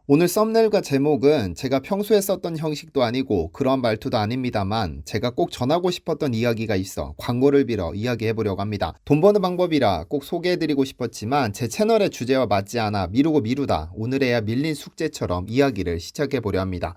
오늘 썸네일과 제목은 제가 평소에 썼던 형식도 아니고 그런 말투도 아닙니다만 제가 꼭 전하고 싶었던 이야기가 있어 광고를 빌어 이야기해 보려고 합니다. 돈 버는 방법이라 꼭 소개해드리고 싶었지만 제 채널의 주제와 맞지 않아 미루고 미루다 오늘에야 밀린 숙제처럼 이야기를 시작해 보려 합니다.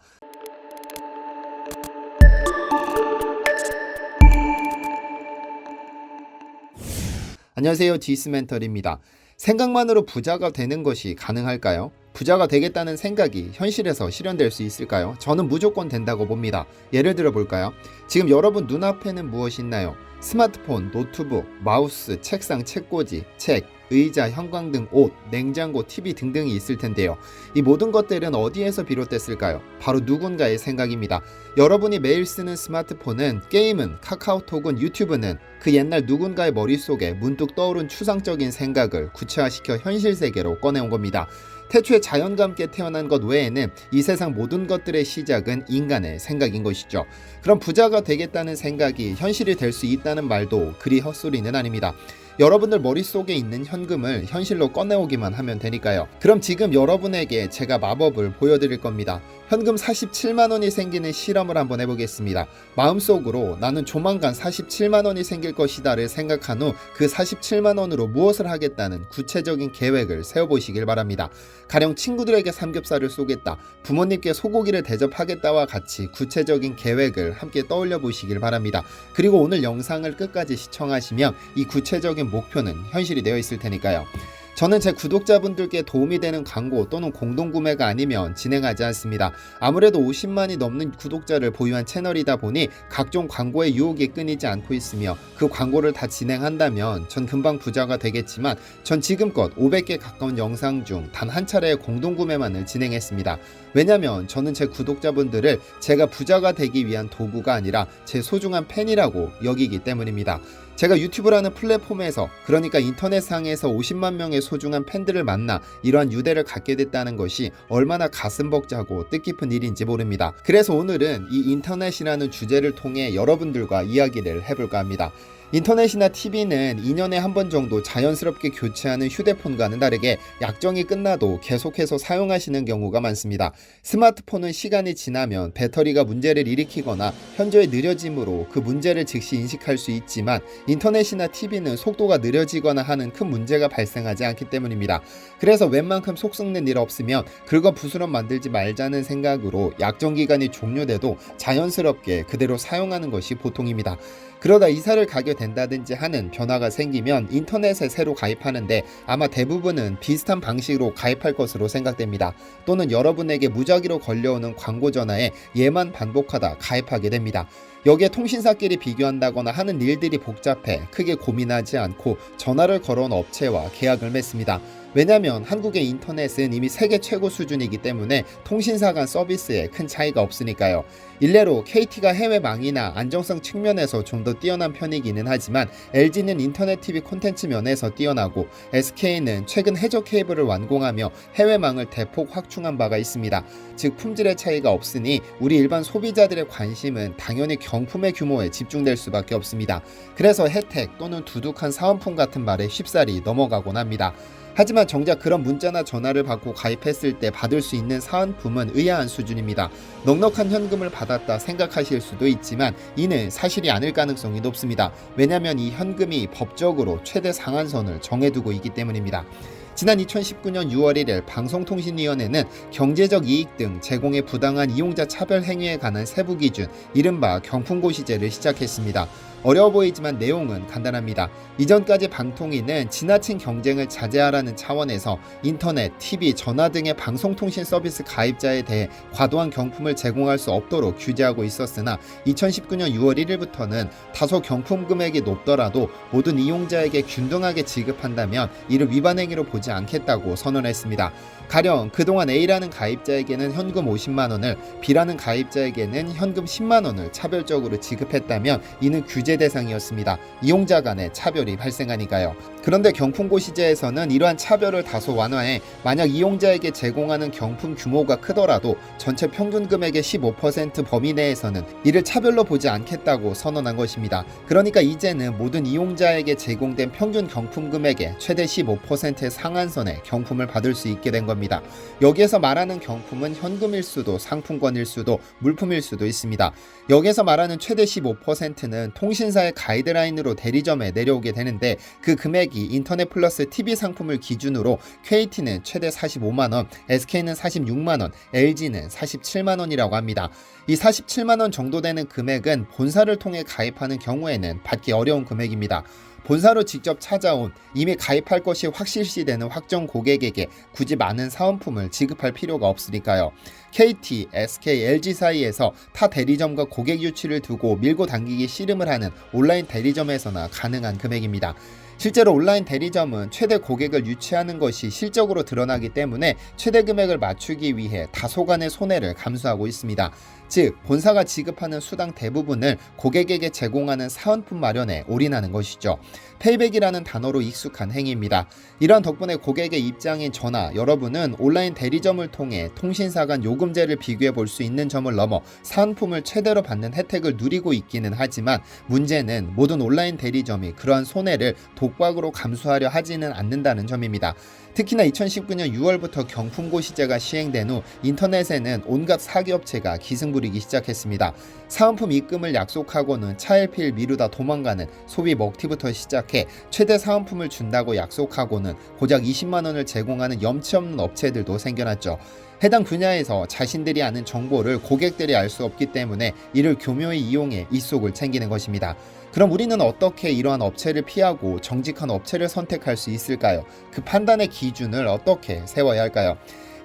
안녕하세요, 디스멘털입니다. 생각만으로 부자가 되는 것이 가능할까요? 부자가 되겠다는 생각이 현실에서 실현될 수 있을까요? 저는 무조건 된다고 봅니다. 예를 들어 볼까요? 지금 여러분 눈앞에는 무엇이 있나요? 스마트폰, 노트북, 마우스, 책상, 책꽂이, 책, 의자, 형광등, 옷, 냉장고, TV 등등이 있을 텐데요. 이 모든 것들은 어디에서 비롯됐을까요? 바로 누군가의 생각입니다. 여러분이 매일 쓰는 스마트폰은, 게임은, 카카오톡은, 유튜브는 그 옛날 누군가의 머릿속에 문득 떠오른 추상적인 생각을 구체화시켜 현실 세계로 꺼내온 겁니다. 태초에 자연과 함께 태어난 것 외에는 이 세상 모든 것들의 시작은 인간의 생각인 것이죠. 그럼 부자가 되겠다는 생각이 현실이 될 수 있다는 말도 그리 헛소리는 아닙니다. 여러분들 머릿속에 있는 현금을 현실로 꺼내오기만 하면 되니까요. 그럼 지금 여러분에게 제가 마법을 보여드릴 겁니다. 현금 47만원이 생기는 실험을 한번 해보겠습니다. 마음속으로 나는 조만간 47만원이 생길 것이다를 생각한 후 그 47만원으로 무엇을 하겠다는 구체적인 계획을 세워보시길 바랍니다. 가령 친구들에게 삼겹살을 쏘겠다, 부모님께 소고기를 대접하겠다와 같이 구체적인 계획을 함께 떠올려 보시길 바랍니다. 그리고 오늘 영상을 끝까지 시청하시면 이 구체적인 목표는 현실이 되어 있을 테니까요. 저는 제 구독자분들께 도움이 되는 광고 또는 공동구매가 아니면 진행하지 않습니다. 아무래도 50만이 넘는 구독자를 보유한 채널이다 보니 각종 광고의 유혹이 끊이지 않고 있으며 그 광고를 다 진행한다면 전 금방 부자가 되겠지만 전 지금껏 500개 가까운 영상 중 단 한 차례의 공동구매만을 진행했습니다. 왜냐면 저는 제 구독자분들을 제가 부자가 되기 위한 도구가 아니라 제 소중한 팬이라고 여기기 때문입니다. 제가 유튜브라는 플랫폼에서, 그러니까 인터넷상에서 50만 명의 소중한 팬들을 만나 이러한 유대를 갖게 됐다는 것이 얼마나 가슴 벅차고 뜻깊은 일인지 모릅니다. 그래서 오늘은 이 인터넷이라는 주제를 통해 여러분들과 이야기를 해볼까 합니다. 인터넷이나 TV는 2년에 한 번 정도 자연스럽게 교체하는 휴대폰과는 다르게 약정이 끝나도 계속해서 사용하시는 경우가 많습니다. 스마트폰은 시간이 지나면 배터리가 문제를 일으키거나 현저히 느려짐으로 그 문제를 즉시 인식할 수 있지만 인터넷이나 TV는 속도가 느려지거나 하는 큰 문제가 발생하지 않기 때문입니다. 그래서 웬만큼 속 썩는 일 없으면 긁어 부스럼 만들지 말자는 생각으로 약정 기간이 종료돼도 자연스럽게 그대로 사용하는 것이 보통입니다. 그러다 이사를 가게 된다든지 하는 변화가 생기면 인터넷에 새로 가입하는데 아마 대부분은 비슷한 방식으로 가입할 것으로 생각됩니다. 또는 여러분에게 무작위로 걸려오는 광고 전화에 얘만 반복하다 가입하게 됩니다. 여기에 통신사끼리 비교한다거나 하는 일들이 복잡해 크게 고민하지 않고 전화를 걸어온 업체와 계약을 맺습니다. 왜냐하면 한국의 인터넷은 이미 세계 최고 수준이기 때문에 통신사 간 서비스에 큰 차이가 없으니까요. 일례로 KT가 해외망이나 안정성 측면에서 좀 더 뛰어난 편이기는 하지만 LG는 인터넷 TV 콘텐츠 면에서 뛰어나고 SK는 최근 해저 케이블을 완공하며 해외망을 대폭 확충한 바가 있습니다. 즉 품질의 차이가 없으니 우리 일반 소비자들의 관심은 당연히 경품의 규모에 집중될 수밖에 없습니다. 그래서 혜택 또는 두둑한 사은품 같은 말에 쉽사리 넘어가곤 합니다. 하지만 정작 그런 문자나 전화를 받고 가입했을 때 받을 수 있는 사은품은 의아한 수준입니다. 넉넉한 현금을 받았다 생각하실 수도 있지만 이는 사실이 아닐 가능성이 높습니다. 왜냐하면 이 현금이 법적으로 최대 상한선을 정해두고 있기 때문입니다. 지난 2019년 6월 1일 방송통신위원회는 경제적 이익 등 제공의 부당한 이용자 차별 행위에 관한 세부 기준, 이른바 경품고시제를 시작했습니다. 어려워 보이지만 내용은 간단합니다. 이전까지 방통위는 지나친 경쟁을 자제하라는 차원에서 인터넷, TV, 전화 등의 방송통신 서비스 가입자에 대해 과도한 경품을 제공할 수 없도록 규제하고 있었으나 2019년 6월 1일부터는 다소 경품 금액이 높더라도 모든 이용자에게 균등하게 지급한다면 이를 위반 행위로 보지 않겠다고 선언했습니다. 가령 그동안 A라는 가입자에게는 현금 50만원을, B라는 가입자에게는 현금 10만원을 차별적으로 지급했다면 이는 규제 대상이었습니다. 이용자 간의 차별이 발생하니까요. 그런데 경품고시제에서는 이러한 차별을 다소 완화해 만약 이용자에게 제공하는 경품 규모가 크더라도 전체 평균 금액의 15% 범위 내에서는 이를 차별로 보지 않겠다고 선언한 것입니다. 그러니까 이제는 모든 이용자에게 제공된 평균 경품 금액의 최대 15%의 상한선에 경품을 받을 수 있게 된 겁니다. 겁니다. 여기에서 말하는 경품은 현금일 수도 상품권일 수도 물품일 수도 있습니다. 여기에서 말하는 최대 15%는 통신사의 가이드라인으로 대리점에 내려오게 되는데 그 금액이 인터넷 플러스 TV 상품을 기준으로 KT는 최대 45만원, SK는 46만원, LG는 47만원이라고 합니다. 이 47만원 정도 되는 금액은 본사를 통해 가입하는 경우에는 받기 어려운 금액입니다. 본사로 직접 찾아온 이미 가입할 것이 확실시되는 확정 고객에게 굳이 많은 사은품을 지급할 필요가 없으니까요. KT, SK, LG 사이에서 타 대리점과 고객 유치를 두고 밀고 당기기 씨름을 하는 온라인 대리점에서나 가능한 금액입니다. 실제로 온라인 대리점은 최대 고객을 유치하는 것이 실적으로 드러나기 때문에 최대 금액을 맞추기 위해 다소간의 손해를 감수하고 있습니다. 즉, 본사가 지급하는 수당 대부분을 고객에게 제공하는 사은품 마련에 올인하는 것이죠. 페이백이라는 단어로 익숙한 행위입니다. 이런 덕분에 고객의 입장인 저나 여러분은 온라인 대리점을 통해 통신사 간 요금제를 비교해 볼 수 있는 점을 넘어 사은품을 최대로 받는 혜택을 누리고 있기는 하지만 문제는 모든 온라인 대리점이 그러한 손해를 독박으로 감수하려 하지는 않는다는 점입니다. 특히나 2019년 6월부터 경품고시제가 시행된 후 인터넷에는 온갖 사기업체가 기승부리기 시작했습니다. 사은품 입금을 약속하고는 차일피일 미루다 도망가는 소비 먹튀부터 시작해 최대 사은품을 준다고 약속하고는 고작 20만원을 제공하는 염치 없는 업체들도 생겨났죠. 해당 분야에서 자신들이 아는 정보를 고객들이 알 수 없기 때문에 이를 교묘히 이용해 이속을 챙기는 것입니다. 그럼 우리는 어떻게 이러한 업체를 피하고 정직한 업체를 선택할 수 있을까요? 그 판단의 기준을 어떻게 세워야 할까요?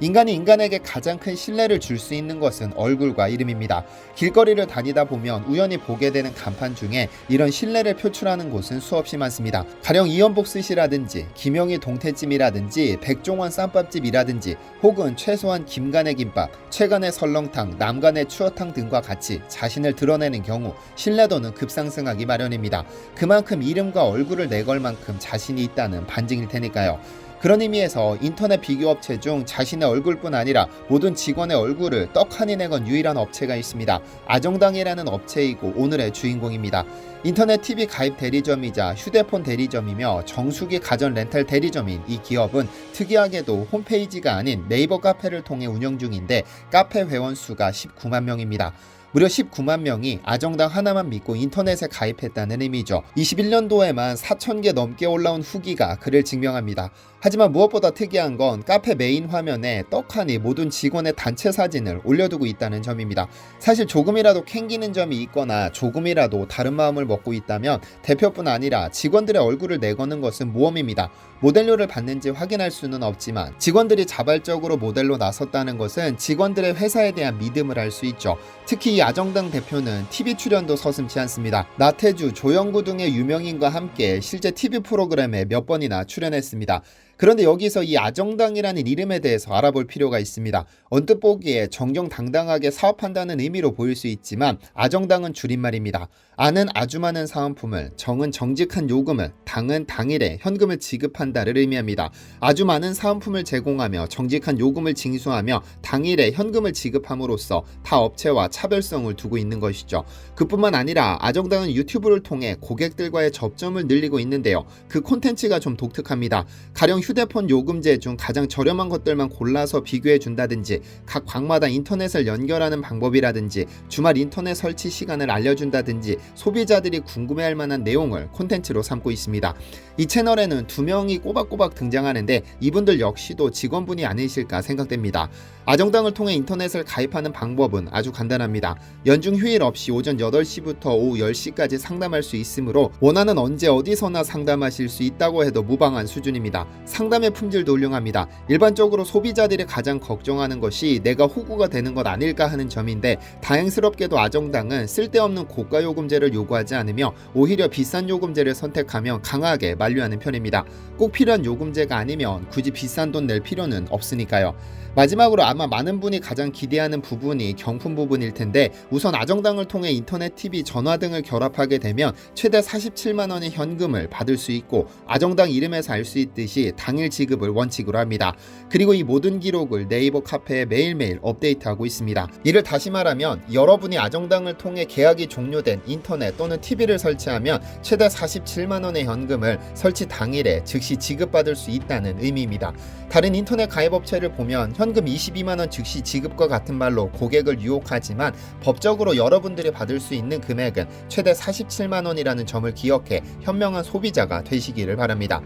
인간이 인간에게 가장 큰 신뢰를 줄 수 있는 것은 얼굴과 이름입니다. 길거리를 다니다 보면 우연히 보게 되는 간판 중에 이런 신뢰를 표출하는 곳은 수없이 많습니다. 가령 이연복 스시라든지 김영희 동태찜이라든지 백종원 쌈밥집이라든지 혹은 최소한 김간의 김밥, 최간의 설렁탕, 남간의 추어탕 등과 같이 자신을 드러내는 경우 신뢰도는 급상승하기 마련입니다. 그만큼 이름과 얼굴을 내걸 만큼 자신이 있다는 반증일 테니까요. 그런 의미에서 인터넷 비교업체 중 자신의 얼굴뿐 아니라 모든 직원의 얼굴을 떡하니 내건 유일한 업체가 있습니다. 아정당이라는 업체이고 오늘의 주인공입니다. 인터넷 TV 가입 대리점이자 휴대폰 대리점이며 정수기 가전 렌탈 대리점인 이 기업은 특이하게도 홈페이지가 아닌 네이버 카페를 통해 운영 중인데 카페 회원 수가 19만 명입니다. 무려 19만 명이 아정당 하나만 믿고 인터넷에 가입했다는 의미죠. 21년도에만 4,000개 넘게 올라온 후기가 그를 증명합니다. 하지만 무엇보다 특이한 건 카페 메인 화면에 떡하니 모든 직원의 단체 사진을 올려두고 있다는 점입니다. 사실 조금이라도 캥기는 점이 있거나 조금이라도 다른 마음을 먹고 있다면 대표뿐 아니라 직원들의 얼굴을 내거는 것은 모험입니다. 모델료를 받는지 확인할 수는 없지만 직원들이 자발적으로 모델로 나섰다는 것은 직원들의 회사에 대한 믿음을 알 수 있죠. 특히 이 아정당 대표는 TV 출연도 서슴지 않습니다. 나태주, 조영구 등의 유명인과 함께 실제 TV 프로그램에 몇 번이나 출연했습니다. 그런데 여기서 이 아정당이라는 이름에 대해서 알아볼 필요가 있습니다. 언뜻 보기에 정정당당하게 사업한다는 의미로 보일 수 있지만 아정당은 줄임말입니다. 아는 아주 많은 사은품을, 정은 정직한 요금을, 당은 당일에 현금을 지급한다를 의미합니다. 아주 많은 사은품을 제공하며 정직한 요금을 징수하며 당일에 현금을 지급함으로써 타 업체와 차별성을 두고 있는 것이죠. 그뿐만 아니라 아정당은 유튜브를 통해 고객들과의 접점을 늘리고 있는데요. 그 콘텐츠가 좀 독특합니다. 가령 휴대폰 요금제 중 가장 저렴한 것들만 골라서 비교해 준다든지 각 방마다 인터넷을 연결하는 방법이라든지 주말 인터넷 설치 시간을 알려준다든지 소비자들이 궁금해할 만한 내용을 콘텐츠로 삼고 있습니다. 이 채널에는 2명이 꼬박꼬박 등장하는데 이분들 역시도 직원분이 아니실까 생각됩니다. 아정당을 통해 인터넷을 가입하는 방법은 아주 간단합니다. 연중 휴일 없이 오전 8시부터 오후 10시까지 상담할 수 있으므로 원하는 언제 어디서나 상담하실 수 있다고 해도 무방한 수준입니다. 상담의 품질도 훌륭합니다. 일반적으로 소비자들이 가장 걱정하는 것이 내가 호구가 되는 것 아닐까 하는 점인데 다행스럽게도 아정당은 쓸데없는 고가 요금제를 요구하지 않으며 오히려 비싼 요금제를 선택하며 강하게 만류하는 편입니다. 꼭 필요한 요금제가 아니면 굳이 비싼 돈 낼 필요는 없으니까요. 마지막으로 아마 많은 분이 가장 기대하는 부분이 경품 부분일 텐데 우선 아정당을 통해 인터넷, TV, 전화 등을 결합하게 되면 최대 47만 원의 현금을 받을 수 있고 아정당 이름에서 알 수 있듯이 당일 지급을 원칙으로 합니다. 그리고 이 모든 기록을 네이버 카페에 매일매일 업데이트하고 있습니다. 이를 다시 말하면 여러분이 아정당을 통해 계약이 종료된 인터넷 또는 TV를 설치하면 최대 47만 원의 현금을 설치 당일에 즉시 지급받을 수 있다는 의미입니다. 다른 인터넷 가입업체를 보면 현금 22만 원 즉시 지급과 같은 말로 고객을 유혹하지만 법적으로 여러분들이 받을 수 있는 금액은 최대 47만 원이라는 점을 기억해 현명한 소비자가 되시기를 바랍니다.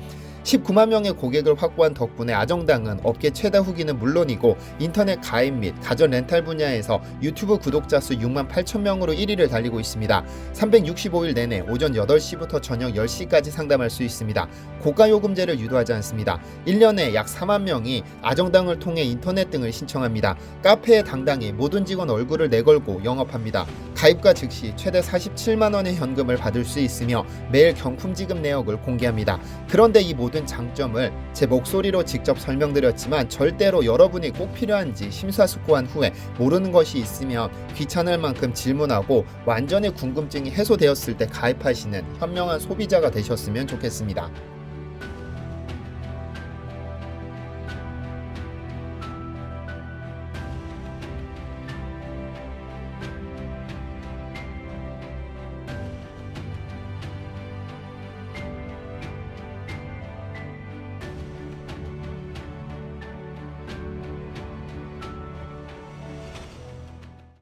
19만 명의 고객을 확보한 덕분에 아정당은 업계 최다 후기는 물론이고 인터넷 가입 및 가전 렌탈 분야에서 유튜브 구독자 수 6만 8천 명으로 1위를 달리고 있습니다. 365일 내내 오전 8시부터 저녁 10시까지 상담할 수 있습니다. 고가 요금제를 유도하지 않습니다. 1년에 약 4만 명이 아정당을 통해 인터넷 등을 신청합니다. 카페에 당당히 모든 직원 얼굴을 내걸고 영업합니다. 가입과 즉시 최대 47만 원의 현금을 받을 수 있으며 매일 경품 지급 내역을 공개합니다. 그런데 이 모든 장점을 제 목소리로 직접 설명드렸지만 절대로 여러분이 꼭 필요한지 심사숙고한 후에 모르는 것이 있으면 귀찮을 만큼 질문하고 완전히 궁금증이 해소되었을 때 가입하시는 현명한 소비자가 되셨으면 좋겠습니다.